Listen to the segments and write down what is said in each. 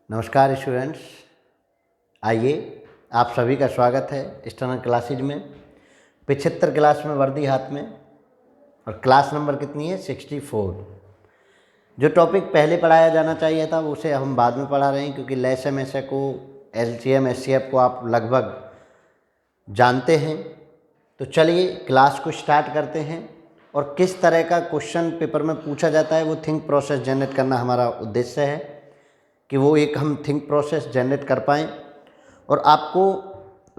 नमस्कार स्टूडेंट्स, आइए आप सभी का स्वागत है एक्सटर्नल क्लासेज में। 75 क्लास में वर्दी हाथ में और क्लास नंबर कितनी है 64। जो टॉपिक पहले पढ़ाया जाना चाहिए था उसे हम बाद में पढ़ा रहे हैं, क्योंकि लेसम ऐसे को एलसीएम एचसीएफ को आप लगभग जानते हैं। तो चलिए क्लास को स्टार्ट करते हैं और किस तरह का क्वेश्चन पेपर में पूछा जाता है वो थिंक प्रोसेस जनरेट करना हमारा उद्देश्य है, कि वो एक हम थिंक प्रोसेस जनरेट कर पाएँ और आपको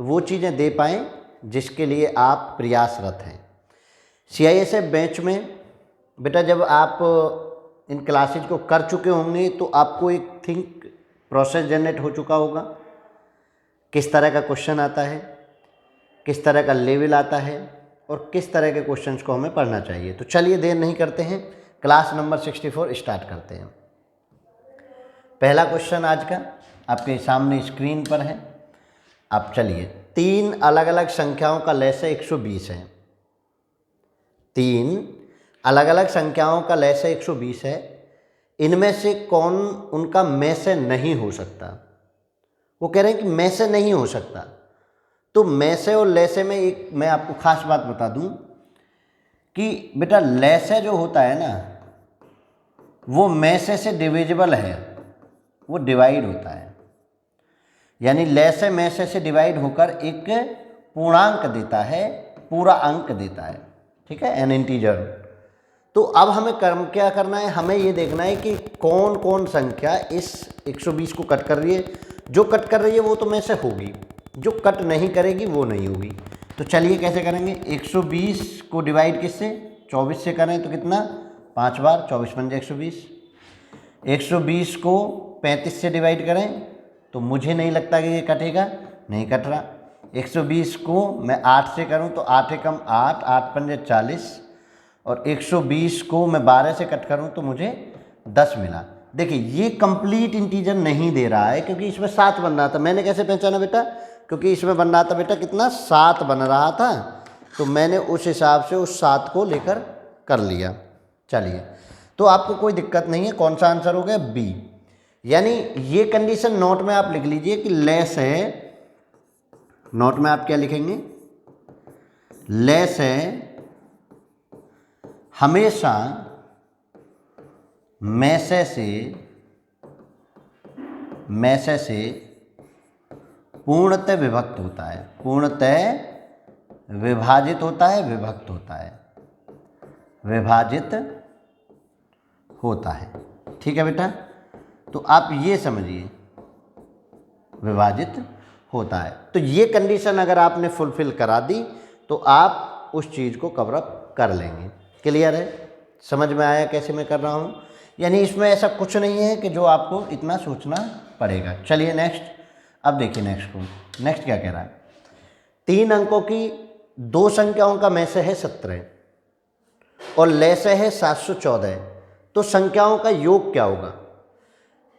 वो चीज़ें दे पाएँ जिसके लिए आप प्रयासरत हैं। CISF बैच में बेटा जब आप इन क्लासेज को कर चुके होंगे तो आपको एक थिंक प्रोसेस जनरेट हो चुका होगा। किस तरह का क्वेश्चन आता है, किस तरह का लेवल आता है और किस तरह के क्वेश्चंस को हमें पढ़ना चाहिए। तो चलिए देर नहीं करते हैं, क्लास नंबर 64 स्टार्ट करते हैं। पहला क्वेश्चन आज का आपके सामने स्क्रीन पर है। अब चलिए, 3 अलग अलग संख्याओं का लसागु 120 है। 3 अलग अलग संख्याओं का लसागु 120 है। इनमें से कौन उनका में से नहीं हो सकता? वो कह रहे हैं कि में से नहीं हो सकता। तो में से और लसागु में एक मैं आपको खास बात बता दूं कि बेटा लसागु जो होता है ना वो में से डिविजिबल है, वो डिवाइड होता है। यानी लसागु में से डिवाइड होकर एक पूर्णांक देता है, पूरा अंक देता है, ठीक है, एन इंटीजर। तो अब हमें क्या करना है, हमें ये देखना है कि कौन कौन संख्या इस 120 को कट कर रही है। जो कट कर रही है वो तो में से होगी, जो कट नहीं करेगी वो नहीं होगी। तो चलिए कैसे करेंगे, 120 को डिवाइड किससे, 24 से करें तो कितना, 5 बार, 24 पंजे 120। 120 को 35 से डिवाइड करें तो मुझे नहीं लगता कि ये कटेगा, नहीं कट रहा। 120 को मैं 8 से करूं तो 8 एकम 8, 8 पंजे 40 और 120 को मैं 12 से कट करूं तो मुझे 10 मिला। देखिए ये कंप्लीट इंटीजर नहीं दे रहा है क्योंकि इसमें 7 बन रहा था। मैंने कैसे पहचाना बेटा, क्योंकि इसमें बन रहा था बेटा कितना, 7 बन रहा था, तो मैंने उस हिसाब से उस 7 को लेकर कर लिया। चलिए, तो आपको कोई दिक्कत नहीं है। कौन सा आंसर हो गया, बी। यानी ये कंडीशन नोट में आप लिख लीजिए कि लेस है, नोट में आप क्या लिखेंगे, लेस है हमेशा में से पूर्णतः विभक्त होता है, पूर्णतः विभाजित होता है, विभक्त होता है, विभाजित होता है। ठीक है बेटा, तो आप ये समझिए विभाजित होता है। तो ये कंडीशन अगर आपने फुलफिल करा दी तो आप उस चीज़ को कवर अप कर लेंगे। क्लियर है, समझ में आया कैसे मैं कर रहा हूँ? यानी इसमें ऐसा कुछ नहीं है कि जो आपको इतना सोचना पड़ेगा। चलिए नेक्स्ट, अब देखिए नेक्स्ट को, नेक्स्ट क्या कह रहा है, 3 अंकों की 2 संख्याओं का में से है 17 और लसागु है 714, तो संख्याओं का योग क्या होगा?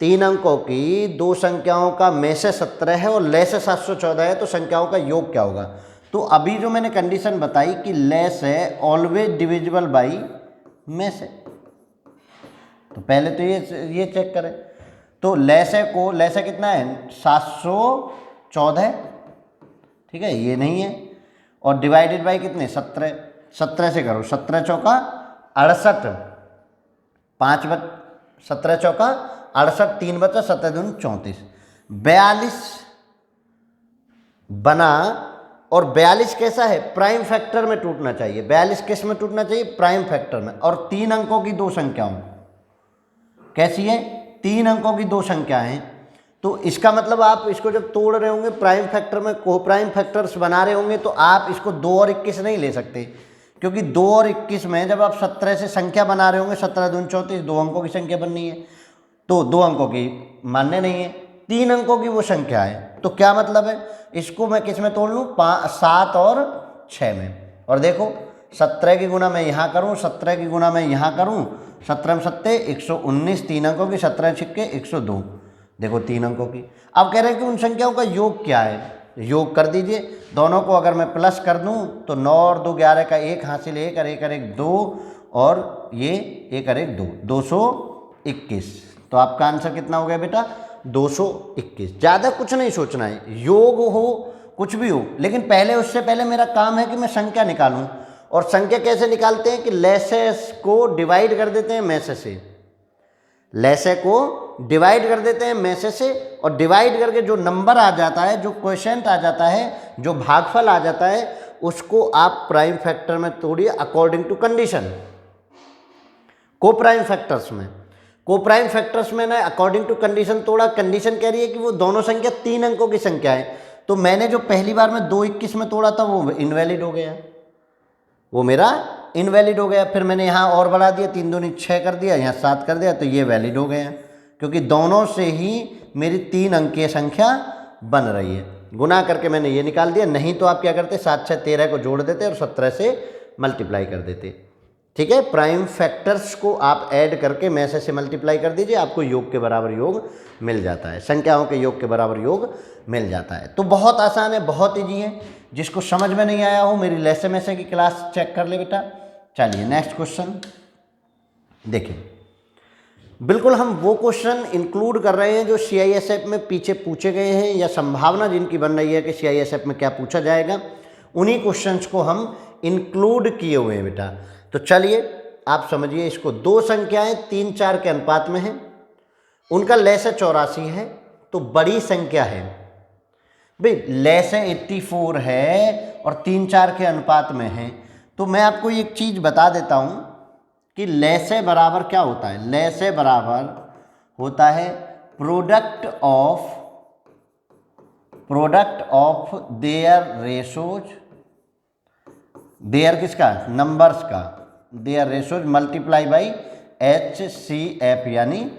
3 अंकों की 2 संख्याओं का में से 17 है और लसागु 714 है, तो संख्याओं का योग क्या होगा? तो अभी जो मैंने कंडीशन बताई कि लसागु ऑलवेज डिविजिबल बाई में से, तो पहले तो ये चेक करें। तो लसागु कितना है, 714, ठीक है, ये नहीं है, और डिवाइडेड बाई कितने, 17। 17 से करो, 17 चौका 68, 5 17 चौका 68, 3 बचा, 17 दूनी 34, 42 बना। और 42 कैसा है, प्राइम फैक्टर में टूटना चाहिए। 42 किस में टूटना चाहिए, प्राइम फैक्टर में। और 3 अंकों की 2 संख्याओं, कैसी है, 3 अंकों की 2 संख्या हैं, तो इसका मतलब आप इसको जब तोड़ रहे होंगे प्राइम फैक्टर में, को प्राइम फैक्टर्स बना रहे होंगे, तो आप इसको 2 और 21 नहीं ले सकते, क्योंकि 2 और 21 में जब आप 17 से संख्या बना रहे होंगे, 17 दूनी 34, 2 अंकों की संख्या बननी है, तो 2 अंकों की मान्य नहीं है, 3 अंकों की वो संख्या है। तो क्या मतलब है, इसको मैं किस में तोड़ लूँ, 7 और 6 में। और देखो 17 की गुना मैं यहाँ करूँ, 17 की गुना मैं यहाँ करूँ, 17 में 7 119, 3 अंकों की, 17 छिक्के 102, देखो 3 अंकों की। अब कह रहे हैं कि उन संख्याओं का योग क्या है, योग कर दीजिए। दोनों को अगर मैं प्लस कर दूं तो 9 और 2 11 का 1 हासिल 1 और 1 और 1 2 और ये 1 और 1 2, 221। तो आपका आंसर कितना हो गया बेटा, 221। ज़्यादा कुछ नहीं सोचना है, योग हो कुछ भी हो, लेकिन पहले उससे पहले मेरा काम है कि मैं संख्या निकालूं। और संख्या कैसे निकालते हैं कि लैसेस को डिवाइड कर देते हैं मैसे से, लैसे को डिवाइड कर देते हैं मैसे से, और डिवाइड करके जो नंबर आ जाता है, जो क्वोशिएंट आ जाता है, जो भागफल आ जाता है, उसको आप प्राइम फैक्टर में तोड़िए अकॉर्डिंग टू कंडीशन। को प्राइम फैक्टर्स में ना अकॉर्डिंग टू कंडीशन तोड़ा। कंडीशन कह रही है कि वो दोनों संख्या 3 अंकों की संख्या है, तो मैंने जो पहली बार में 221 में तोड़ा था वो इनवैलिड हो गया, वो मेरा इनवैलिड हो गया। फिर मैंने यहाँ और बढ़ा दिया, 3 दूनी 6 कर दिया, यहाँ 7 कर दिया, तो ये वैलिड हो गया, क्योंकि दोनों से ही मेरी 3 अंकीय संख्या बन रही है। गुना करके मैंने ये निकाल दिया। नहीं तो आप क्या करते, 7 6 13 को जोड़ देते और 17 से मल्टीप्लाई कर देते। ठीक है, प्राइम फैक्टर्स को आप ऐड करके मैसे से मल्टीप्लाई कर दीजिए, आपको योग के बराबर योग मिल जाता है, संख्याओं के योग के बराबर योग मिल जाता है। तो बहुत आसान है, बहुत ईजी है। जिसको समझ में नहीं आया हो मेरी लैसे मैसे की क्लास चेक कर ले बेटा। चलिए नेक्स्ट क्वेश्चन देखिए। बिल्कुल हम वो क्वेश्चन इंक्लूड कर रहे हैं जो CISF में पीछे पूछे गए हैं, या संभावना जिनकी बन रही है कि CISF में क्या पूछा जाएगा, उन्हीं क्वेश्चंस को हम इंक्लूड किए हुए हैं बेटा। तो चलिए आप समझिए इसको। 2 संख्याएं 3 4 के अनुपात में हैं, उनका लैसे 84 है, तो बड़ी संख्या है भाई, लैसे 84 है और 3 4 के अनुपात में है। तो मैं आपको एक चीज़ बता देता हूँ कि लैसे बराबर क्या होता है। लैसे बराबर होता है product of their ratios, their किसका, नंबर्स का, their ratios multiply by HCF यानी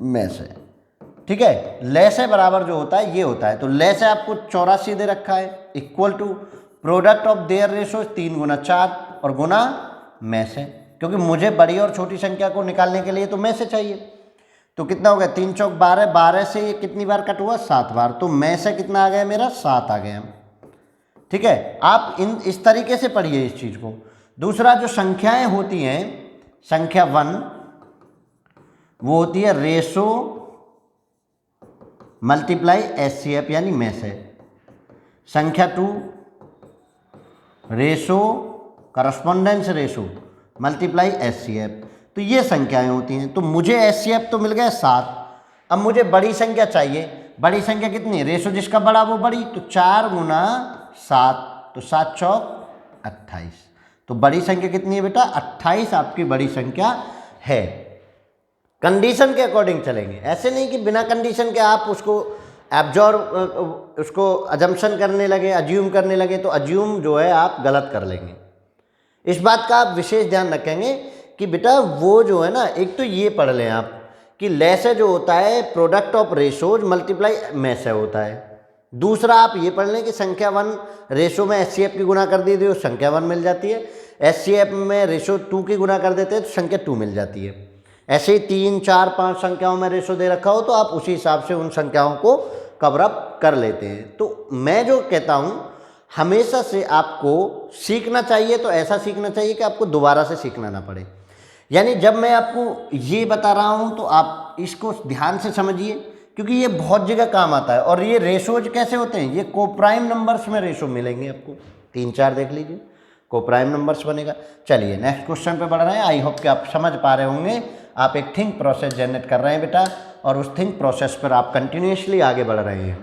मैसे। ठीक है, लैसे बराबर जो होता है ये होता है। तो लैसे आपको 84 दे रखा है, equal to product of their ratios 3 गुना 4 और गुना मैसे, क्योंकि मुझे बड़ी और छोटी संख्या को निकालने के लिए तो मैसे चाहिए। तो कितना हो गया, 3 चौक 12, 12 से ये कितनी बार कट हुआ, 7 बार, तो मैसे कितना आ गया मेरा, 7 आ गया। ठीक है, आप इस तरीके से पढ़िए इस चीज़ को। दूसरा जो संख्याएं होती हैं, संख्या 1 वो होती है रेशो मल्टीप्लाई HCF यानी मैसे। संख्या 2 ratio correspondence ratio multiply HCF। तो ये संख्याएं होती हैं। तो मुझे HCF तो मिल गया 7। अब मुझे बड़ी संख्या चाहिए। बड़ी संख्या कितनी है, रेशो जिसका बड़ा वो बड़ी, तो 4 गुना 7, तो 7 चौक 28। तो बड़ी संख्या कितनी है बेटा, 28 आपकी बड़ी संख्या है। कंडीशन के अकॉर्डिंग चलेंगे, ऐसे नहीं कि बिना कंडीशन के आप उसको एब्जॉर्ब, उसको अजम्पशन करने लगे, अज्यूम करने लगे, तो अज्यूम जो है आप गलत कर लेंगे। इस बात का आप विशेष ध्यान रखेंगे कि बेटा वो जो है ना, एक तो ये पढ़ लें आप कि लैसे जो होता है प्रोडक्ट ऑफ रेशोज मल्टीप्लाई मैसे होता है। दूसरा आप ये पढ़ लें कि संख्या 1 रेशो में HCF की गुना कर दी तो संख्या 1 मिल जाती है, HCF में रेशो 2 की गुना कर देते हैं तो संख्या 2 मिल जाती है। ऐसे ही 3 4 5 संख्याओं में रेशो दे रखा हो तो आप उसी हिसाब से उन संख्याओं को कवर अप कर लेते हैं। तो मैं जो कहता हूँ, हमेशा से आपको सीखना चाहिए तो ऐसा सीखना चाहिए कि आपको दोबारा से सीखना ना पड़े। यानी जब मैं आपको ये बता रहा हूँ तो आप इसको ध्यान से समझिए, क्योंकि ये बहुत जगह काम आता है। और ये रेशोज कैसे होते हैं, ये कोप्राइम नंबर्स में रेशो मिलेंगे आपको। 3 4 देख लीजिए, कोप्राइम नंबर्स बनेगा। चलिए नेक्स्ट क्वेश्चन पे बढ़ रहे हैं। आई होप कि आप समझ पा रहे होंगे। आप एक थिंक प्रोसेस जनरेट कर रहे हैं बेटा, और उस थिंक प्रोसेस पर आप कंटिन्यूसली आगे बढ़ रहे हैं।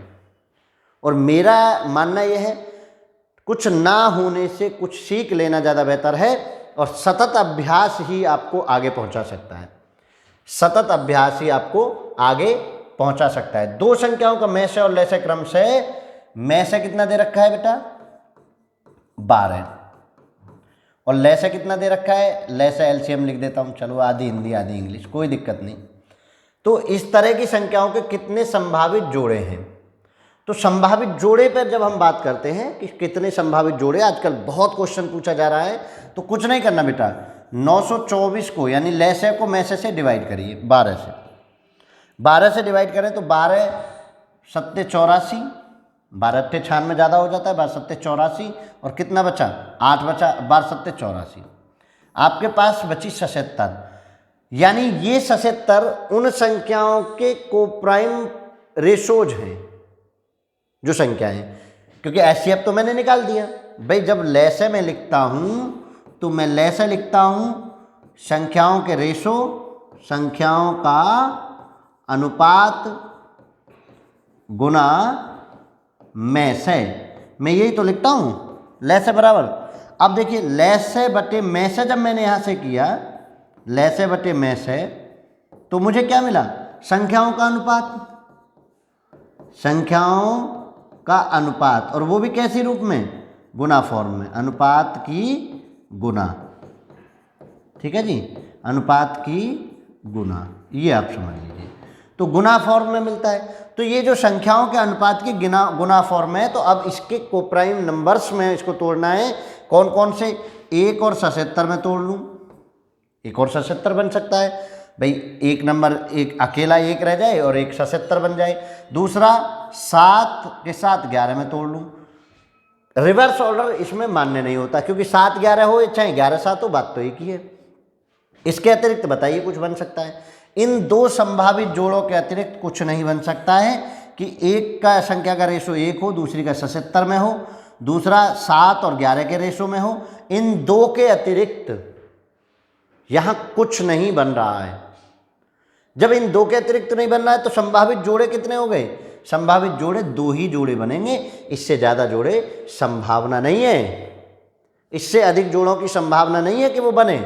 और मेरा मानना यह है, कुछ ना होने से कुछ सीख लेना ज़्यादा बेहतर है, और सतत अभ्यास ही आपको आगे पहुंचा सकता है। सतत अभ्यास ही आपको आगे पहुंचा सकता है। 2 संख्याओं का मैसे और लैसे क्रम से, मैसे कितना दे रखा है बेटा, 12, और लैसे कितना दे रखा है, लैसे एलसीएम लिख देता हूं, चलो आधी हिंदी आधी इंग्लिश, कोई दिक्कत नहीं। तो इस तरह की संख्याओं के कितने संभावित जोड़े हैं। तो संभावित जोड़े पर जब हम बात करते हैं कि कितने संभावित जोड़े, आजकल बहुत क्वेश्चन पूछा जा रहा है, तो कुछ नहीं करना बेटा, 924 को यानी लैसे को मैसे से डिवाइड करिए 12 से। 12 से डिवाइड करें तो 12 7 84, 12 8 96 ज़्यादा हो जाता है, 12 7 84, और कितना बचा, 8 बचा, 12 7 84, आपके पास बची 77। यानी ये 77 उन संख्याओं के कोप्राइम रेशोज हैं जो संख्याएं हैं, क्योंकि एचसीएफ तो मैंने निकाल दिया भाई। जब लैसे में लिखता हूं तो मैं लैसे लिखता हूं संख्याओं के रेशो, संख्याओं का अनुपात गुना मैसे, मैं यही तो लिखता हूं लैसे बराबर। अब देखिए लैसे बटे मैसे जब मैंने यहां से किया लैसे बटे मैसे, तो मुझे क्या मिला? संख्याओं का अनुपात, संख्याओं का अनुपात, और वो भी कैसी रूप में? गुना फॉर्म में, अनुपात की गुना। ठीक है जी, अनुपात की गुना, ये आप समझ लीजिए। तो गुना फॉर्म में मिलता है। तो ये जो संख्याओं के अनुपात की गुना फॉर्म है, तो अब इसके कोप्राइम नंबर्स में इसको तोड़ना है। कौन कौन से? 1 और 77 में तोड़ लूँ, 1 और 77 बन सकता है भाई। एक नंबर एक अकेला 1 रह जाए और 1 77 बन जाए। दूसरा 7 के साथ 11 में तोड़ लूँ। रिवर्स ऑर्डर इसमें मान्य नहीं होता, क्योंकि 7 11 हो चाहे 11 7 हो, बात तो एक ही है। इसके अतिरिक्त बताइए कुछ बन सकता है? इन दो संभावित जोड़ों के अतिरिक्त कुछ नहीं बन सकता है कि एक का संख्या का रेशो 1 हो, दूसरी का 77 में हो, दूसरा 7 और 11 के रेशो में हो। इन दो के अतिरिक्त यहां कुछ नहीं बन रहा है। जब इन दो के अतिरिक्त नहीं बन रहा है तो संभावित जोड़े कितने हो गए? संभावित जोड़े 2 ही जोड़े बनेंगे, इससे ज़्यादा जोड़े संभावना नहीं है, इससे अधिक जोड़ों की संभावना नहीं है कि वो बने।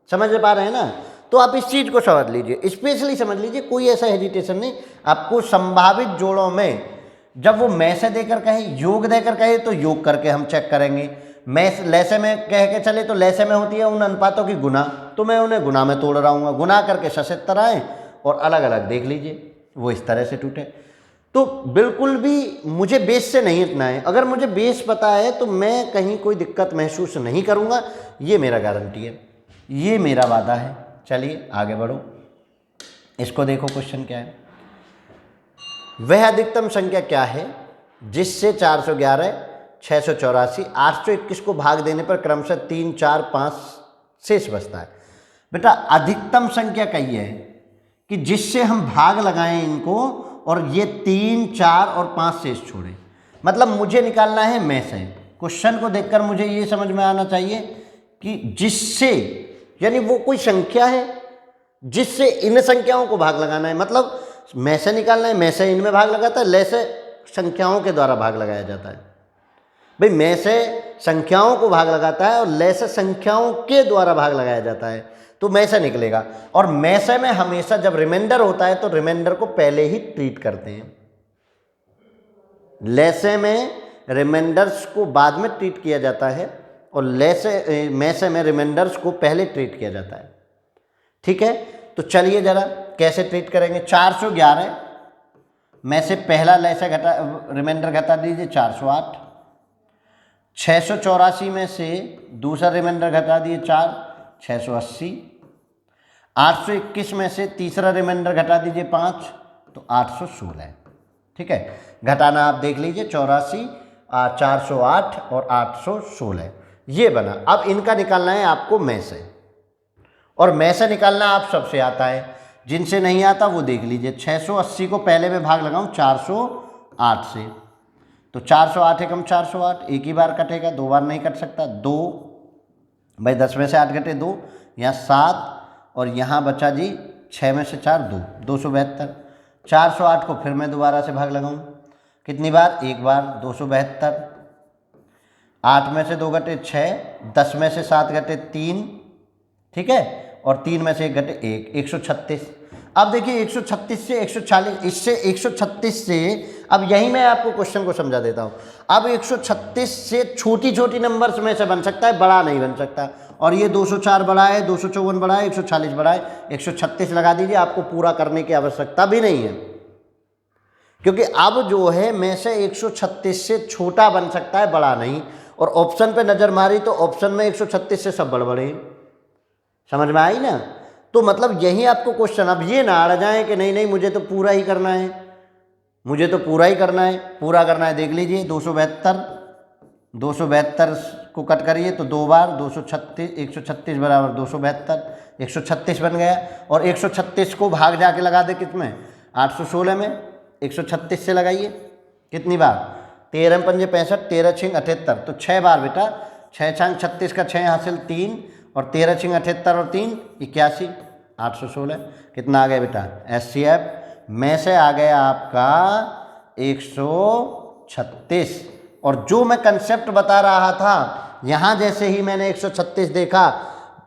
समझ पा रहे हैं ना? तो आप इस चीज़ को समझ लीजिए, स्पेशली समझ लीजिए, कोई ऐसा हेजिटेशन नहीं। आपको संभावित जोड़ों में जब वो में से देकर कहे, योग देकर कहे, तो योग करके हम चेक करेंगे। मैं लैसे में कह के चले तो लैसे में होती है उन अनुपातों की गुना, तो मैं उन्हें गुना में तोड़ रहा हूँ, गुना करके 77 आए और अलग अलग देख लीजिए वो इस तरह से टूटे। तो बिल्कुल भी मुझे बेस से नहीं इतना है। अगर मुझे बेस पता है तो मैं कहीं कोई दिक्कत महसूस नहीं करूँगा, ये मेरा गारंटी है, ये मेरा वादा है। चलिए आगे बढ़ो, इसको देखो क्वेश्चन क्या है। वह अधिकतम संख्या क्या है जिससे 411, 684, 821 को भाग देने पर क्रमशः 3, 4, 5 शेष बचता है? बेटा अधिकतम संख्या कही है कि जिससे हम भाग लगाएं इनको और ये 3, 4 और 5 शेष छोड़े। मतलब मुझे निकालना है में से। क्वेश्चन को देखकर मुझे ये समझ में आना चाहिए कि जिससे, यानी वो कोई संख्या है जिससे इन संख्याओं को भाग लगाना है। मतलब में से निकालना है, में से इनमें भाग लगाता है, ले से संख्याओं के द्वारा भाग लगाया जाता है। भाई में से संख्याओं को भाग लगाता है और ले से संख्याओं के द्वारा भाग लगाया जाता है, तो में से निकलेगा। और में से में हमेशा जब रिमाइंडर होता है तो रिमाइंडर को पहले ही ट्रीट करते हैं, ले से में रिमाइंडर्स को बाद में ट्रीट किया जाता है और ले से में रिमाइंडर्स को पहले ट्रीट किया जाता है। ठीक है, तो चलिए जरा कैसे ट्रीट करेंगे। 411 में से पहला ले से रिमाइंडर घटा दीजिए 408। 684 में से दूसरा रिमाइंडर घटा दिए 4, 680। 821 में से तीसरा रिमाइंडर घटा दीजिए 5, तो 816। ठीक है, घटाना आप देख लीजिए, 84, 408 और 816 ये बना। अब इनका निकालना है आपको में से, और में से निकालना आप सबसे आता है, जिनसे नहीं आता वो देख लीजिए। 680 को पहले में भाग लगाऊं 408 से, तो 408 एकम 408, एक ही बार कटेगा, 2 बार नहीं कट सकता। 2 भाई 10 में से 8 घटे 2, यहाँ 7 और यहाँ बचा जी 6 में से 4 2, 272। 408 को फिर मैं दोबारा से भाग लगाऊं, कितनी बार? एक बार, 272। 8 में से 2 घटे 6, 10 में से 7 घटे 3, ठीक है, और 3 में से 1 घटे 1, 136। अब देखिए 136 से 140, इससे 136 से, अब यही मैं आपको क्वेश्चन को समझा देता हूँ। अब 136 से छोटी छोटी नंबर्स में से बन सकता है, बड़ा नहीं बन सकता। और ये 204 बड़ा है, 254 बड़ा है, 140 बड़ा है, 136 लगा दीजिए, आपको पूरा करने की आवश्यकता भी नहीं है, क्योंकि अब जो है में से 136 से छोटा बन सकता है, बड़ा नहीं। और ऑप्शन पे नज़र मारी तो ऑप्शन में 136 से सब बड़े। समझ में आई ना? तो मतलब यही आपको क्वेश्चन, अब ये ना अड़ जाए कि नहीं नहीं मुझे तो पूरा ही करना है, मुझे तो पूरा ही करना है, पूरा करना है। देख लीजिए 272 को कट करिए तो 2 बार, 236, 136 बराबर 272, 136 बन गया। और 136 को भाग जाके लगा दे किस में, 816 में। 136 से लगाइए कितनी बार, 13 पंजे 65, 13 छिंग 78, तो 6 बार बेटा। 6 छंग 36 का 6 हासिल 3, और 13 छिंग 78 और 3 81, 816 कितना आ गया बेटा, SCF में से आ गया आपका 136। और जो मैं कंसेप्ट बता रहा था, यहाँ जैसे ही मैंने 136 देखा,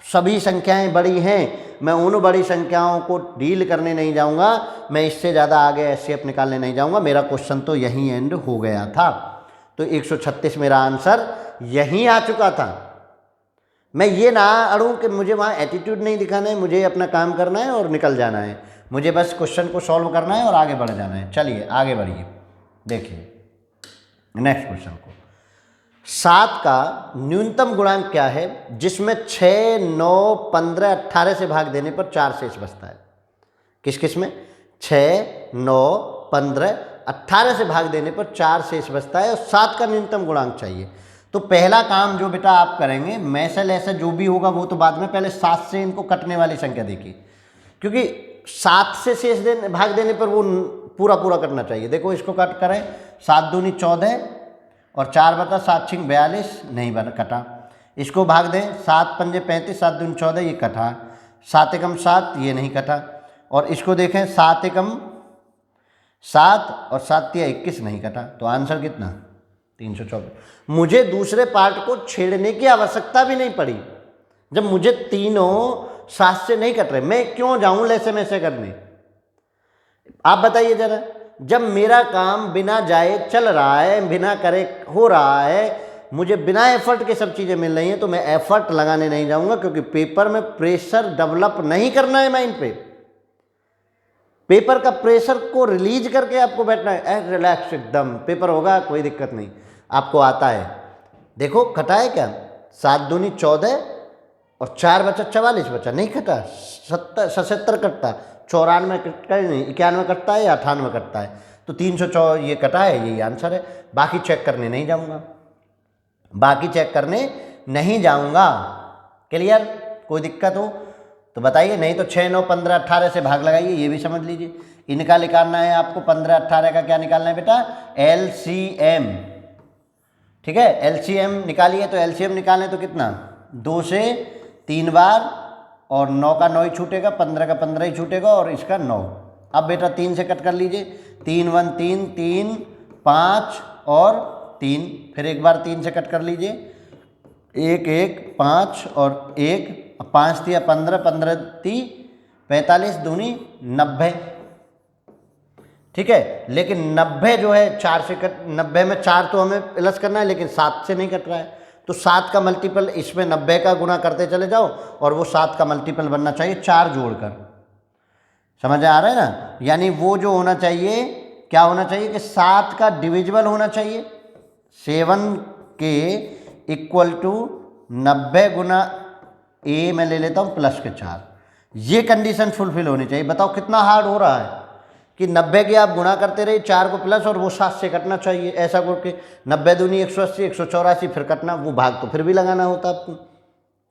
सभी संख्याएं बड़ी हैं, मैं उन बड़ी संख्याओं को डील करने नहीं जाऊंगा, मैं इससे ज़्यादा आगे SCF निकालने नहीं जाऊंगा। मेरा क्वेश्चन तो यहीं एंड हो गया था। तो 136 मेरा आंसर यहीं आ चुका था। मैं ये ना अड़ूँ कि मुझे वहाँ एटीट्यूड नहीं दिखाना है, मुझे अपना काम करना है और निकल जाना है, मुझे बस क्वेश्चन को सॉल्व करना है और आगे बढ़ जाना है। चलिए आगे बढ़िए, देखिए नेक्स्ट क्वेश्चन को। 7 का न्यूनतम गुणांक क्या है जिसमें 6, 9, 15, 18 से भाग देने पर 4 शेष बचता है? किस किस में? 6, 9, 15, 18 से भाग देने पर 4 शेष बचता है और 7 का न्यूनतम गुणांक चाहिए। तो पहला काम जो बेटा आप करेंगे, मैसल ऐसा जो भी होगा वो तो बाद में, पहले 7 से इनको कटने वाली संख्या देखिए, क्योंकि 7 से शेष भाग देने पर वो पूरा पूरा करना चाहिए। देखो इसको कट करें, 7 दूनी 14 और 4 बटा 7 छिंग 42, नहीं बना कटा। इसको भाग दें, 7 पंजे 35, 7 दूनी 14, ये कटा। 7 एकम 7, ये नहीं कटा। और इसको देखें, 7 एकम 7 और 7 तिया 21, नहीं कटा। तो आंसर कितना, 324। मुझे दूसरे पार्ट को छेड़ने की आवश्यकता भी नहीं पड़ी, जब मुझे तीनों 7 से नहीं कट रहे, मैं क्यों जाऊं लैसे में से करने? आप बताइए जरा, जब मेरा काम बिना जाए चल रहा है, बिना करे हो रहा है, मुझे बिना एफर्ट के सब चीज़ें मिल रही हैं, तो मैं एफर्ट लगाने नहीं जाऊंगा, क्योंकि पेपर में प्रेशर डेवलप नहीं करना है माइंड पे। पेपर का प्रेशर को रिलीज करके आपको बैठना है, रिलैक्स एकदम, पेपर होगा कोई दिक्कत नहीं, आपको आता है। देखो कटा है क्या, 7 दूनी 14 और 4 बचा 44 बचा, नहीं कटा। 77 कटता, 94 कटता है, नहीं 91 कटता है या 98 कटता है, तो 304 ये कटा है, यही आंसर है। बाकी चेक करने नहीं जाऊंगा, बाकी चेक करने नहीं जाऊंगा। क्लियर? कोई दिक्कत हो तो बताइए, नहीं तो 6, 9, 15, 18 से भाग लगाइए, ये भी समझ लीजिए। इनका निकालना है आपको, 15, 18 का क्या निकालना है बेटा, LCM। ठीक है, LCM निकालिए। तो LCM निकालें तो कितना, 2 से 3 बार, और 9 का 9 ही छूटेगा, 15 का 15 ही छूटेगा, और इसका 9। अब बेटा 3 से कट कर लीजिए, 3 1 3 3 5 और 3, फिर एक बार 3 से कट कर लीजिए, 1 1 5 और 1, 5 तिया 15, 15 ती 45 दूनी 90। ठीक है, लेकिन 90 जो है 4 से कट, 90 में 4 तो हमें प्लस करना है, लेकिन 7 से नहीं कट रहा है, तो 7 का मल्टीपल इसमें 90 का गुना करते चले जाओ, और वो 7 का मल्टीपल बनना चाहिए 4 जोड़कर। समझ आ रहा है ना? यानी वो जो होना चाहिए, क्या होना चाहिए कि 7 का डिविजिबल होना चाहिए 7 के इक्वल टू 90 गुना ए मैं ले लेता हूँ प्लस के 4। ये कंडीशन फुलफिल होनी चाहिए। बताओ कितना हार्ड हो रहा है कि 90 के आप गुणा करते रहे, 4 को प्लस, और वो 7 से कटना चाहिए, ऐसा करके 90 दूनी 180, 184, फिर कटना, वो भाग तो फिर भी लगाना होता आपको।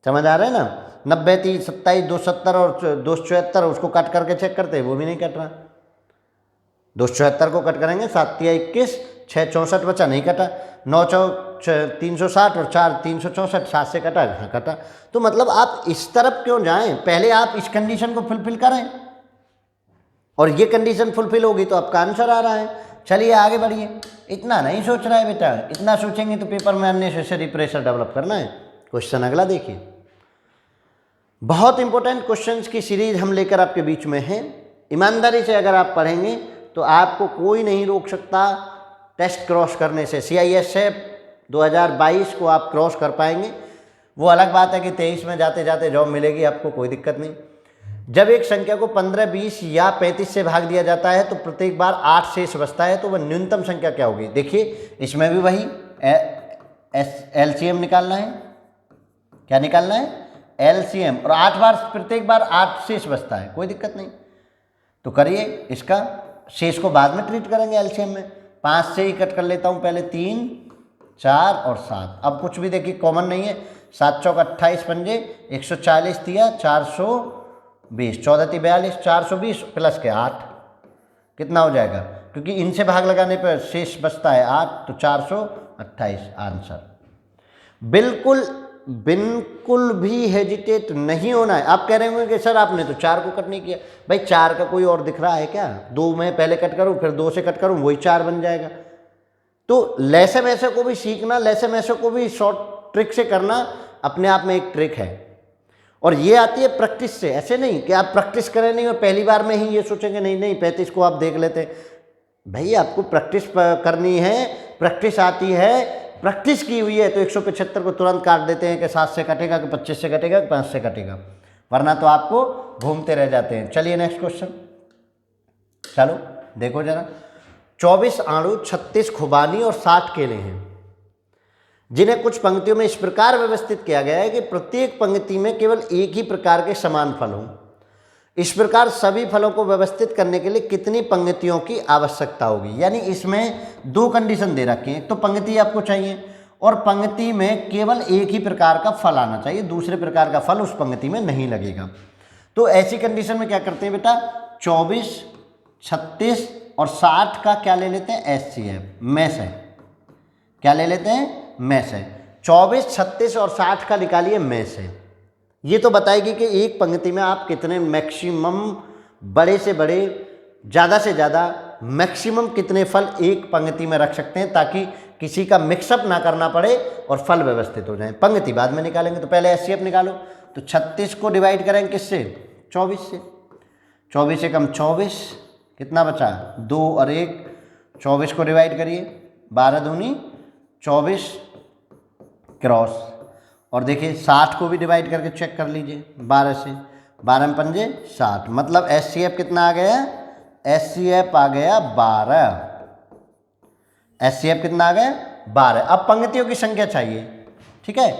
समझ आ रहा है ना? 90 3 27 270 और 274, उसको कट करके चेक करते हैं, वो भी नहीं कट रहा। 274 को कट करेंगे, 7 तिया 21, 6 64 बचा, नहीं कटा। 9 4 360 और 4 364, 7 से कटा, हाँ कटा। तो मतलब आप इस तरफ क्यों जाएं, पहले आप इस कंडीशन को फुलफिल करें, और ये कंडीशन फुलफिल होगी तो आपका आंसर आ रहा है। चलिए आगे बढ़िए। इतना नहीं सोच रहा है बेटा, इतना सोचेंगे तो पेपर में अननेसेसरी प्रेशर डेवलप करना है। क्वेश्चन अगला देखिए, बहुत इंपॉर्टेंट क्वेश्चंस की सीरीज हम लेकर आपके बीच में हैं। ईमानदारी से अगर आप पढ़ेंगे तो आपको कोई नहीं रोक सकता टेस्ट क्रॉस करने से। CISF 2022 को आप क्रॉस कर पाएंगे, वो अलग बात है कि 23 में जाते जाते जॉब मिलेगी आपको, कोई दिक्कत नहीं। जब एक संख्या को 15, 20 या 35 से भाग दिया जाता है तो प्रत्येक बार 8 शेष बचता है, तो वह न्यूनतम संख्या क्या होगी? देखिए इसमें भी वही LCM निकालना है। क्या निकालना है? LCM। और 8 बार, प्रत्येक बार 8 शेष बचता है, कोई दिक्कत नहीं। तो करिए, इसका शेष को बाद में ट्रीट करेंगे LCM में। 5 से ही कट कर लेता हूँ पहले, 3 4 और 7। अब कुछ भी देखिए कॉमन नहीं है, 7 चौक 28 पंजे 140 तिया 400 20, 14 × 42, 420 प्लस के 8, कितना हो जाएगा, क्योंकि इनसे भाग लगाने पर शेष बचता है 8, तो 428 आंसर। बिल्कुल बिल्कुल भी हेजिटेट नहीं होना है। आप कह रहे होंगे कि सर आपने तो 4 को कट नहीं किया। भाई 4 का कोई और दिख रहा है क्या? 2 में पहले कट करूं, फिर 2 से कट करूं, वही 4 बन जाएगा। तो लैसे वैसे को भी सीखना, लैसे वैसे को भी शॉर्ट ट्रिक से करना अपने आप में एक ट्रिक है, और ये आती है प्रैक्टिस से। ऐसे नहीं कि आप प्रैक्टिस करें नहीं और पहली बार में ही ये सोचेंगे नहीं नहीं 35 को आप देख लेते। भाई आपको प्रैक्टिस करनी है, प्रैक्टिस आती है, प्रैक्टिस की हुई है तो 175 को तुरंत काट देते हैं कि 7 से कटेगा कि 25 से कटेगा कि 5 से कटेगा, वरना तो आपको घूमते रह जाते हैं। चलिए नेक्स्ट क्वेश्चन, चलो देखो जरा। 24 आड़ू, 36 खुबानी और 60 केले हैं, जिन्हें कुछ पंक्तियों में इस प्रकार व्यवस्थित किया गया है कि प्रत्येक पंक्ति में केवल एक ही प्रकार के समान फल हों। इस प्रकार सभी फलों को व्यवस्थित करने के लिए कितनी पंक्तियों की आवश्यकता होगी? यानी इसमें 2 कंडीशन दे रखी हैं, एक तो पंक्ति आपको चाहिए और पंक्ति में केवल एक ही प्रकार का फल आना चाहिए, दूसरे प्रकार का फल उस पंक्ति में नहीं लगेगा। तो ऐसी कंडीशन में क्या करते हैं बेटा, 24, 36 और 60 का क्या ले लेते हैं, HCF में से। क्या ले लेते हैं, में से। 24, 36 और 60 का निकालिए में से। ये तो बताएगी कि एक पंक्ति में आप कितने मैक्सिमम, बड़े से बड़े, ज़्यादा से ज़्यादा, मैक्सिमम कितने फल एक पंक्ति में रख सकते हैं, ताकि किसी का मिक्सअप ना करना पड़े और फल व्यवस्थित हो जाए। पंक्ति बाद में निकालेंगे, तो पहले HCF निकालो। तो 36 को डिवाइड करेंगे किससे, 24 से। 24 से कम 24, कितना बचा, 2 और 1, 24 को डिवाइड करिए, 12 दूनी 24 क्रॉस। और देखिए 60 को भी डिवाइड करके चेक कर लीजिए, 12 से, 12 में पंजे 60, मतलब HCF कितना आ गया, HCF आ गया 12। HCF कितना आ गया, 12। अब पंक्तियों की संख्या चाहिए, ठीक है,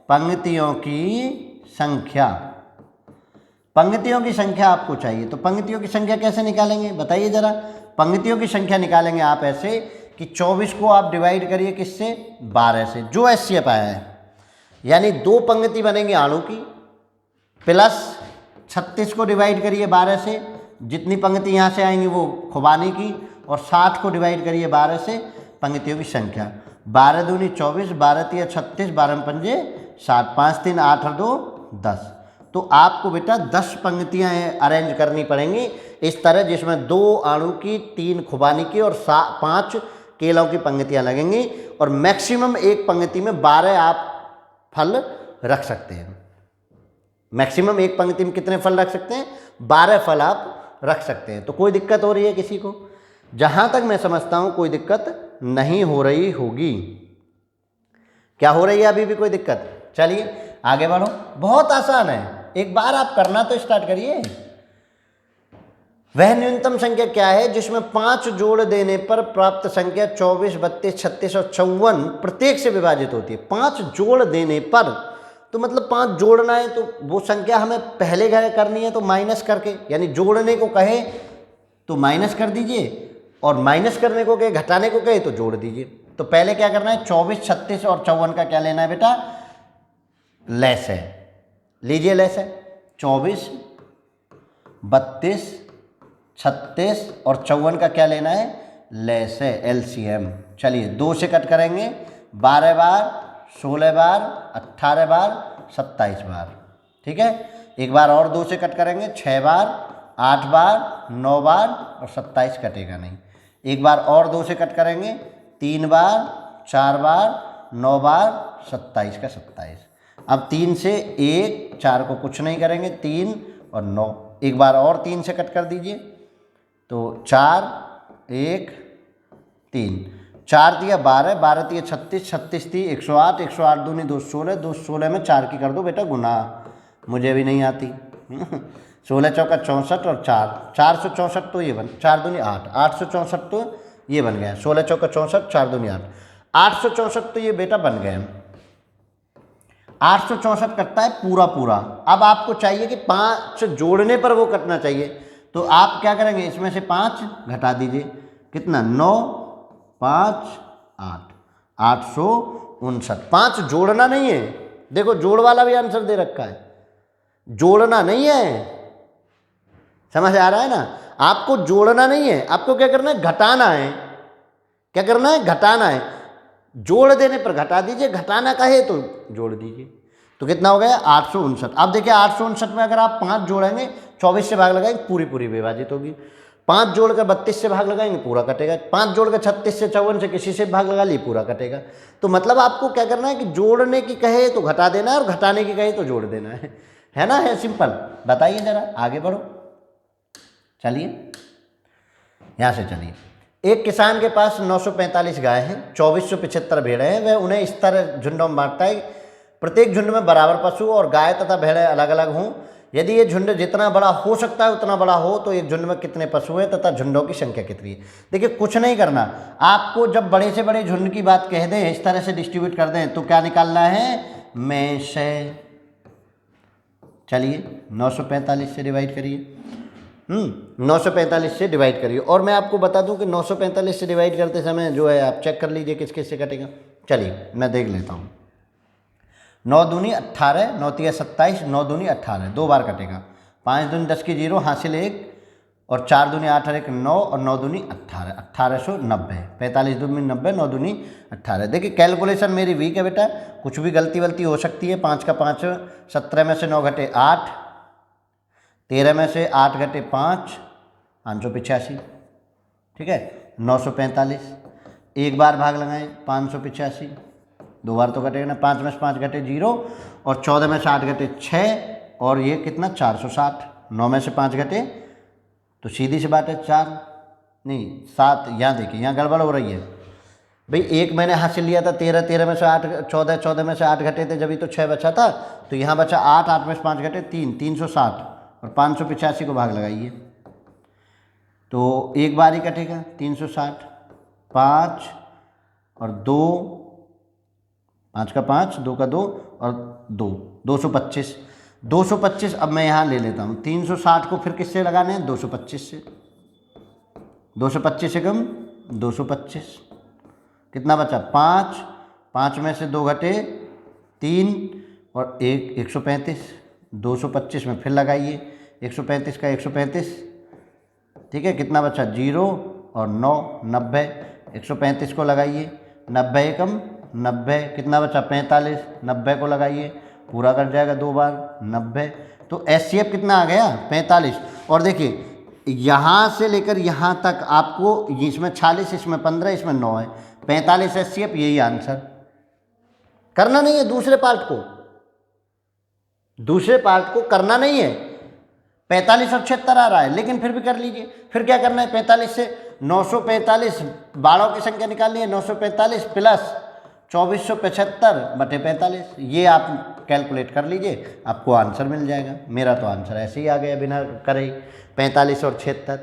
पंक्तियों की संख्या, पंक्तियों की संख्या आपको चाहिए। तो पंक्तियों की संख्या कैसे निकालेंगे बताइए जरा। पंक्तियों की संख्या निकालेंगे आप ऐसे कि 24 को आप डिवाइड करिए किससे, 12 से, जो HCF आया है। यानी 2 पंक्ति बनेंगे आलू की, प्लस 36 को डिवाइड करिए 12 से, जितनी पंक्ति यहाँ से आएंगी वो खुबानी की, और 60 को डिवाइड करिए 12 से, पंक्तियों की संख्या। 12 दूनी 24, 12 तिया 36, 12 में पंजे 60, 5 3 8 और 2 10। तो आपको बेटा 10 पंक्तियाँ अरेंज करनी पड़ेंगी इस तरह, जिसमें 2 आड़ू की, 3 खुबानी की और 5 केलों की पंक्तियाँ लगेंगी, और मैक्सिमम एक पंक्ति में 12 आप फल रख सकते हैं। मैक्सिमम एक पंक्ति में कितने फल रख सकते हैं, 12 फल आप रख सकते हैं। तो कोई दिक्कत हो रही है किसी को? जहाँ तक मैं समझता हूँ कोई दिक्कत नहीं हो रही होगी। क्या हो रही है, अभी भी कोई दिक्कत? चलिए आगे बढ़ो, बहुत आसान है, एक बार आप करना तो स्टार्ट करिए। वह न्यूनतम संख्या क्या है जिसमें 5 जोड़ देने पर प्राप्त संख्या 24, 32, 36 और 54 प्रत्येक से विभाजित होती है। 5 जोड़ देने पर, तो मतलब 5 जोड़ना है तो वो संख्या हमें पहले करनी है, तो माइनस करके, यानी जोड़ने को कहे तो माइनस कर दीजिए, और माइनस करने को कहे, घटाने को कहे तो जोड़ दीजिए। तो पहले क्या करना है, 24, 36 और 54 का क्या लेना है बेटा, लेस है। लीजिए लेस है, 24, 32, 36 और 54 का क्या लेना है, लेस है, LCM। चलिए 2 से कट करेंगे, 12 बार, 16 बार, 18 बार, 27 बार, ठीक है। एक बार और 2 से कट करेंगे, 6 बार, 8 बार, 9 बार और 27 कटेगा नहीं। एक बार और 2 से कट करेंगे, 3 बार, 4 बार, 9 बार, 27 का 27। अब 3 से 1, 4 को कुछ नहीं करेंगे, 3 और 9। एक बार और 3 से कट कर दीजिए, तो 4, 1, 3, 4 दिया 12, 12 दिया 36, 36 दी 108, 108 दूनी 216, 216 में 4 की कर दो बेटा गुना, मुझे भी नहीं आती। 16 चौका 64 और 4, 464 तो ये बन, 4 दूनी 8, 864 तो ये बन गया, 16 चौका 64, 4 दूनी 8, 864 तो ये बेटा बन गए। 864 कटता है पूरा पूरा। अब आपको चाहिए कि 5 जोड़ने पर वो कटना चाहिए, तो आप क्या करेंगे, इसमें से 5 घटा दीजिए, कितना, 9, 5, 8, 859। 5 जोड़ना नहीं है, देखो जोड़ वाला भी आंसर दे रखा है, जोड़ना नहीं है, समझ आ रहा है ना? आपको जोड़ना नहीं है, आपको क्या करना है, घटाना है। क्या करना है, घटाना है। जोड़ देने पर घटा दीजिए, घटाना का है तो जोड़ दीजिए। तो कितना हो गया, 859। अब देखिए 859 में अगर आप 5 जोड़ेंगे, 24 से भाग लगाएंगे, पूरी पूरी विभाजित होगी। 5 जोड़कर 32 से भाग लगाएंगे, पूरा कटेगा। 5 जोड़कर 36 से 54 से किसी से भाग लगा लिए, पूरा कटेगा। तो मतलब आपको क्या करना है कि जोड़ने की कहे तो घटा देना है, और घटाने की कहे तो जोड़ देना है ना? है सिंपल। बताइए जरा, आगे बढ़ो। चलिए यहाँ से चलिए। एक किसान के पास 945 गाय हैं, 2475 भेड़ें हैं। वह उन्हें इस तरह झुंडों में बांटता है, प्रत्येक झुंड में बराबर पशु और गाय तथा भेड़ें अलग अलग हों। यदि ये झुंड जितना बड़ा हो सकता है उतना बड़ा हो, तो एक झुंड में कितने पशु हैं तथा झुंडों की संख्या कितनी है। देखिए कुछ नहीं करना आपको, जब बड़े से बड़े झुंड की बात कह दें, इस तरह से डिस्ट्रीब्यूट कर दें, तो क्या निकालना है, में से। चलिए 945 से डिवाइड करिए। 945 से डिवाइड करिए। और मैं आपको बता दूं कि 945 से डिवाइड करते समय जो है, आप चेक कर लीजिए किस किस से कटेगा। चलिए मैं देख लेता हूँ। 9 दूनी 18, 9 तिया 27, 9 दूनी 18, 2 बार कटेगा। 5 दूनी 10 की 0, हासिल 1, और 4 दूनी 8 और 1 9, और 9 दूनी 18, 1890। 45 दूनी 90, 9 दूनी 18। देखिए कैलकुलेशन मेरी वीक है बेटा, कुछ भी गलती वलती हो सकती है। 5 का 5, 17 में से 9 घटे 8, 13 में से 8 घटे 5, 585। ठीक है, 945। एक बार भाग लगाएं, 585, 2 बार तो कटेगा ना। 5 में से 5 घटे 0, और 14 में से 8 घटे 6, और ये कितना 460। 9 में से 5 घटे तो सीधी सी बात है 4 नहीं 7। यहाँ देखिए, यहाँ गड़बड़ हो रही है भाई। एक मैंने हासिल लिया था 13, 13 में से 8 14, 14 में से 8 घटे थे, जब तो 6 बचा था। तो यहाँ बचा 8, 8 में से 5 घटे 3, 360, और 585 को भाग लगाइए तो एक बार ही कटेगा 360। 5 और 2, 5 का 5, 2 का 2, और 2, 225। 225 अब मैं यहाँ ले लेता हूँ। 360 को फिर किससे लगाने हैं, 225 से। 225 से कम 225, कितना बचा 5, 5 में से 2 घटे 3, और 1, 135। 225 में फिर लगाइए, 135 का 135। ठीक है, कितना बचा 0 और 9, 90। 135 को लगाइए, 90 एकम 90, कितना बचा 45। 90 को लगाइए, पूरा कर जाएगा 2 बार 90। तो एचसीएफ कितना आ गया 45। और देखिए यहाँ से लेकर यहाँ तक आपको, इसमें 46, इसमें 15, इसमें 9 है, 45 एचसीएफ, यही आंसर। करना नहीं है दूसरे पार्ट को, दूसरे पार्ट को करना नहीं है। 45 और 76 आ रहा है, लेकिन फिर भी कर लीजिए। फिर क्या करना है, 45 से 945 बाड़ों की संख्या निकालनी है। 945 प्लस 2475 बटे 45, ये आप कैलकुलेट कर लीजिए, आपको आंसर मिल जाएगा। मेरा तो आंसर ऐसे ही आ गया बिना करे, 45 और 76।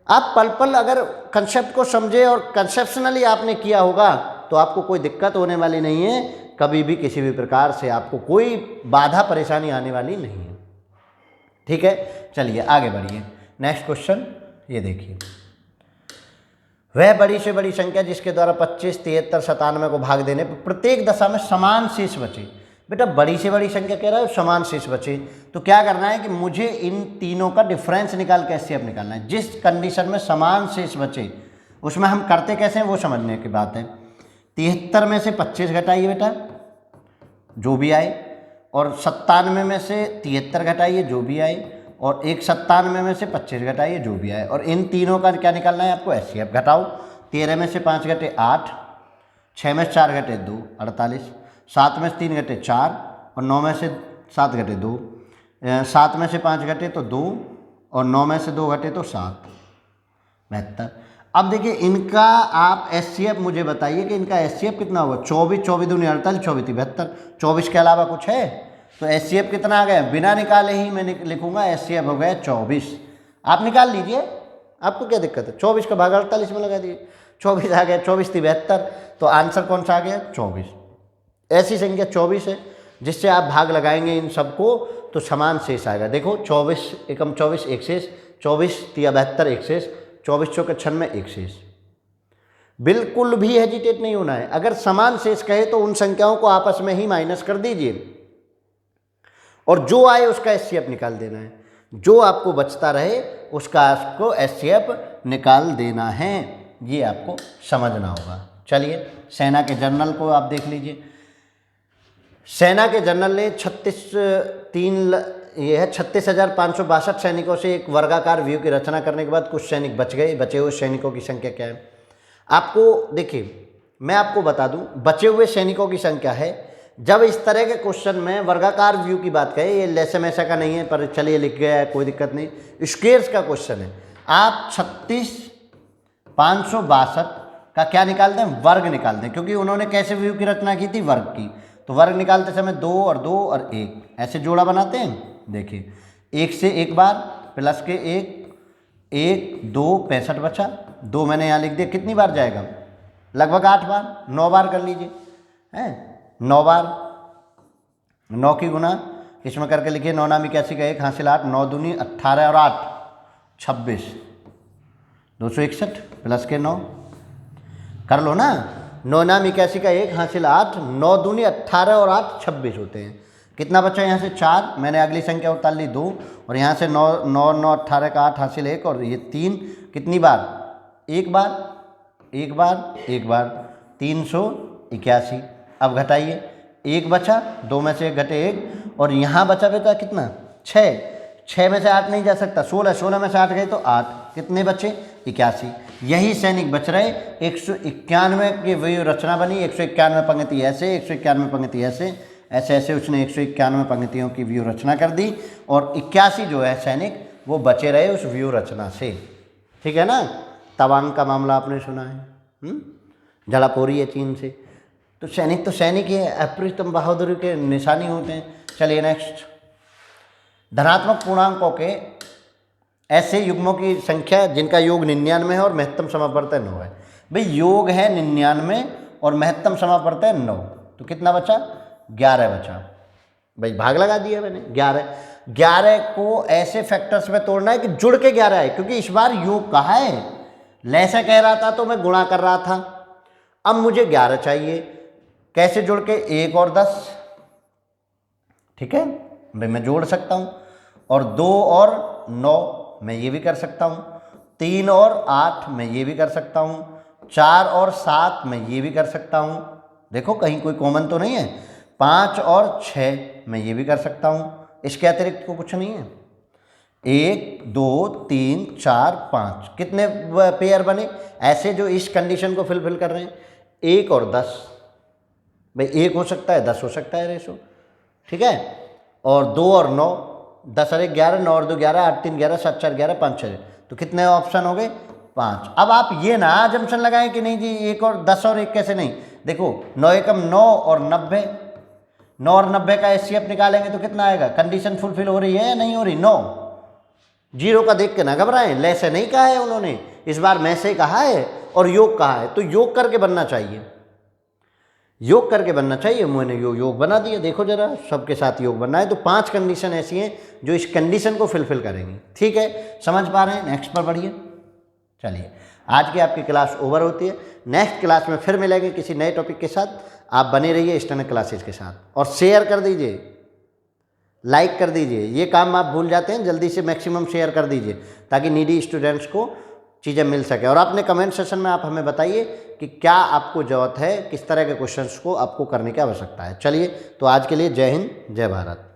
आप पल पल अगर कंसेप्ट को समझे और कंसेप्शनली आपने किया होगा, तो आपको कोई दिक्कत होने वाली नहीं है। कभी भी किसी भी प्रकार से आपको कोई बाधा परेशानी आने वाली नहीं है। ठीक है, चलिए आगे बढ़िए। नेक्स्ट क्वेश्चन ये देखिए। वह बड़ी से बड़ी संख्या जिसके द्वारा 25, 73, 97 को भाग देने पर प्रत्येक दशा में समान शेष बचे। बेटा बड़ी से बड़ी संख्या कह रहा है, समान शेष बचे, तो क्या करना है कि मुझे इन तीनों का डिफरेंस निकाल के एचसीएफ निकालना है। जिस कंडीशन में समान शेष बचे उसमें हम करते कैसे हैं वो समझने की बात है। 73 में से 25 घटाइए बेटा जो भी आए, और 97 में से 73 घटाइए जो भी आए, और 197 में से 25 घटाइए जो भी आए। और इन तीनों का क्या निकालना है आपको, एचसीएफ। घटाओ, 13 में से 5 घटे 8, 6 में से 4 घटे 2, 48, 7 में से 3 घटे 4, और 9 में से 7 घटे 2, 7 में से 5 घटे तो 2, और 9 में से 2 घटे तो 7, 72। अब देखिए इनका आप एचसीएफ मुझे बताइए कि इनका एचसीएफ कितना होगा। 24, 24 दूनी 48, 24 72, 24 के अलावा कुछ है तो एचसीएफ कितना आ गया, बिना निकाले ही मैं लिखूंगा एचसीएफ हो गया 24। आप निकाल लीजिए, आपको क्या दिक्कत है। 24 का भाग 48 में लगा दीजिए, 24 आ गया, 24 थी 72, तो आंसर कौन सा आ गया 24। ऐसी संख्या 24 है जिससे आप भाग लगाएंगे इन सबको तो समान शेष आएगा। देखो 24 एकम 24 एक शेष, 24 तिया 72 एक शेष, 24 चौके 96 एक शेष। बिल्कुल भी हेजिटेट नहीं होना है। अगर समान शेष कहे तो उन संख्याओं को आपस में ही माइनस कर दीजिए और जो आए उसका एचसीएफ निकाल देना है। जो आपको बचता रहे उसका आपको SCF निकाल देना है, ये आपको समझना होगा। चलिए सेना के जनरल को आप देख लीजिए। सेना के जनरल ने 36,562 सैनिकों से एक वर्गाकार व्यू की रचना करने के बाद कुछ सैनिक बच गए। बचे हुए सैनिकों की संख्या क्या है? आपको देखिए, मैं आपको बता दूं, बचे हुए सैनिकों की संख्या है। जब इस तरह के क्वेश्चन में वर्गाकार व्यू की बात करें, ये लैसे मैसा का नहीं है, पर चलिए लिख गया है, कोई दिक्कत नहीं। स्क्वेयर्स का क्वेश्चन है। आप 36,562 का क्या निकाल दें? वर्ग निकाल दें, क्योंकि उन्होंने कैसे व्यू की रचना की थी? वर्ग की। तो वर्ग निकालते समय 2 और 2 और 1 ऐसे जोड़ा बनाते हैं। देखिए 1 से एक बार प्लस के 1 1 2 65 बचा। 2 मैंने यहाँ लिख दिया, कितनी बार जाएगा? लगभग 8 बार, 9 बार कर लीजिए, हैं 9 बार। 9 की गुना इसमें करके लिखिए, 9 नाम 81 का 1 हासिल 8, 9 दूनी 18 और 8 26, 261 प्लस के 9 कर लो ना। 9 नाम 81 का 1 हासिल 8, 9 दूनी 18 और 8 26 होते हैं। कितना बचा यहाँ से? 4। मैंने अगली संख्या उतार ली 2, और यहाँ से 9 9 9 18 का 8 हासिल 1, और ये 3 कितनी बार? एक बार, एक बार, एक बार, 381। अब घटाइए, 1 बचा, 2 में से 1 घटे 1, और यहाँ बचा बेटा कितना? 6। 6 में से 8 नहीं जा सकता, 16, 16 में से 8 गए तो 8, कितने बचे? 81। यही सैनिक बच रहे। 191 की व्यू रचना बनी, 191 पंक्ति ऐसे, 191 पंक्ति ऐसे, ऐसे ऐसे उसने 191 पंक्तियों की व्यू रचना कर दी, और 81 जो है सैनिक वो बचे रहे उस व्यू रचना से। ठीक है ना? तवांग का मामला आपने सुना है, जलापोरी है चीन से। तो सैनिक ही है, अप्रतिम बहादुरी के निशानी होते हैं। चलिए नेक्स्ट, धनात्मक पूर्णांकों के ऐसे युग्मों की संख्या जिनका योग 99 है और महत्तम समापवर्तन 9 है। भाई योग है 99 और महत्तम समापवर्तन 9, तो कितना बचा? 11 बचा। भाई भाग लगा दिया मैंने, 11 को ऐसे फैक्टर्स में तोड़ना है कि जुड़ के 11 है, क्योंकि इस बार योग कहा है। लैसा कह रहा था तो मैं गुणा कर रहा था, अब मुझे 11 चाहिए। कैसे जोड़ के? 1 और 10, ठीक है भाई, मैं जोड़ सकता हूँ। और 2 और 9 मैं ये भी कर सकता हूँ। 3 और 8 मैं ये भी कर सकता हूँ। 4 और 7 मैं ये भी कर सकता हूँ। देखो कहीं कोई कॉमन तो नहीं है। 5 और 6 मैं ये भी कर सकता हूँ। इसके अतिरिक्त को कुछ नहीं है। 1 2 3 4 5 कितने पेयर बने ऐसे जो इस कंडीशन को फिलफिल कर रहे हैं? 1 और 10। भाई 1 हो सकता है, 10 हो सकता है रेशो, ठीक है। और 2 और 9, 10 और 1 11, 9 और 2 11, 8 3 11, 7 4 11, 5 6, तो कितने ऑप्शन हो गए? 5। अब आप ये ना जंक्शन लगाएं कि नहीं जी 1 और 10 और 1 कैसे नहीं। देखो 9 एकम 9 और 90, 9 और 90 का एचसीएफ निकालेंगे तो कितना आएगा? कंडीशन फुलफिल हो रही है या नहीं हो रही? 9। जीरो का देख के ना घबराएं, ले से नहीं कहा है उन्होंने, इस बार मैं से कहा है और योग कहा है, तो योग करके बनना चाहिए, योग करके बनना चाहिए। मैंने योग बना दिया, देखो जरा सबके साथ योग बनना है। तो 5 कंडीशन ऐसी हैं जो इस कंडीशन को फिलफिल करेंगी, ठीक है, समझ पा रहे हैं? नेक्स्ट पर बढ़िए। चलिए आज की आपकी क्लास ओवर होती है, नेक्स्ट क्लास में फिर मिलेंगे किसी नए टॉपिक के साथ। आप बने रहिए स्टैंडर्ड क्लासेज के साथ और शेयर कर दीजिए, लाइक कर दीजिए, ये काम आप भूल जाते हैं, जल्दी से मैक्सिमम शेयर कर दीजिए ताकि नीडी स्टूडेंट्स को चीज़ें मिल सके। और अपने कमेंट सेशन में आप हमें बताइए कि क्या आपको ज़रूरत है, किस तरह के क्वेश्चंस को आपको करने की आवश्यकता है। चलिए तो आज के लिए जय हिंद, जय भारत।